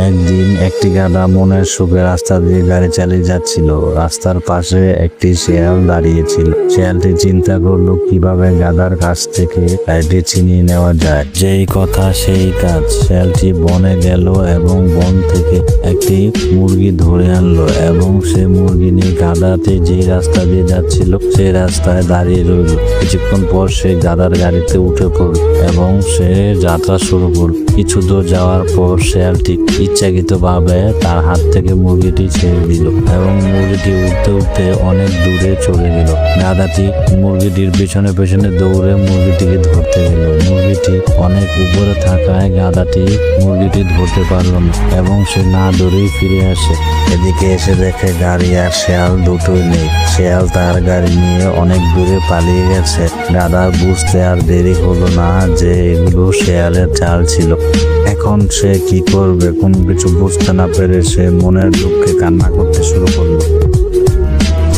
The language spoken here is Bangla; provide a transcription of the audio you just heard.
একদিন একটি গাধা মনের সুখে রাস্তা দিয়ে গাড়ি চালিয়ে যাচ্ছিল। রাস্তার পাশে একটি শেয়াল দাঁড়িয়েছিল। শেয়ালটি চিন্তা করলো কিভাবে গাধার কাছ থেকে গাড়িটি ছিনিয়ে নেওয়া যায়। যেই কথা সেই কাজ। শেয়ালটি বনে গেল এবং বন থেকে একটি মুরগি ধরে আনলো এবং সে মুরগি নিয়ে গাধাটি যে রাস্তা দিয়ে যাচ্ছিল সেই রাস্তায় দাঁড়িয়ে রইল। কিছুক্ষণ পর সে গাধার গাড়িতে উঠে পড়ল এবং সে যাত্রা শুরু করল। কিছু দূর যাওয়ার পর শেয়ালটি ইচ্ছাকৃতভাবে তার হাত থেকে মুরগিটি ছেড়ে দিল এবং মুরগিটি উঠতে উঠতে অনেক দূরে চলে গেল। গাধাটি মুরগিটির পেছনে পেছনে দৌড়ে মুরগিটিকে ধরতে গেল। মুরগিটি অনেক উপরে থাকায় গাধাটি মুরগিটি ধরতে পারল না এবং সে না দৌড়েই ফিরে আসে। এদিকে এসে দেখে গাড়ি আর শেয়াল দুটোই নেই। শেয়াল তার গাড়ি নিয়ে অনেক দূরে পালিয়ে গেছে। গাধার বুঝতে আর দেরি হলো না যে এগুলো শেয়ালের চাল ছিল। এখন সে কি করবে কোনো কিছু বুঝতে না পেরে সে মনের দুঃখে কান্না করতে শুরু করলো।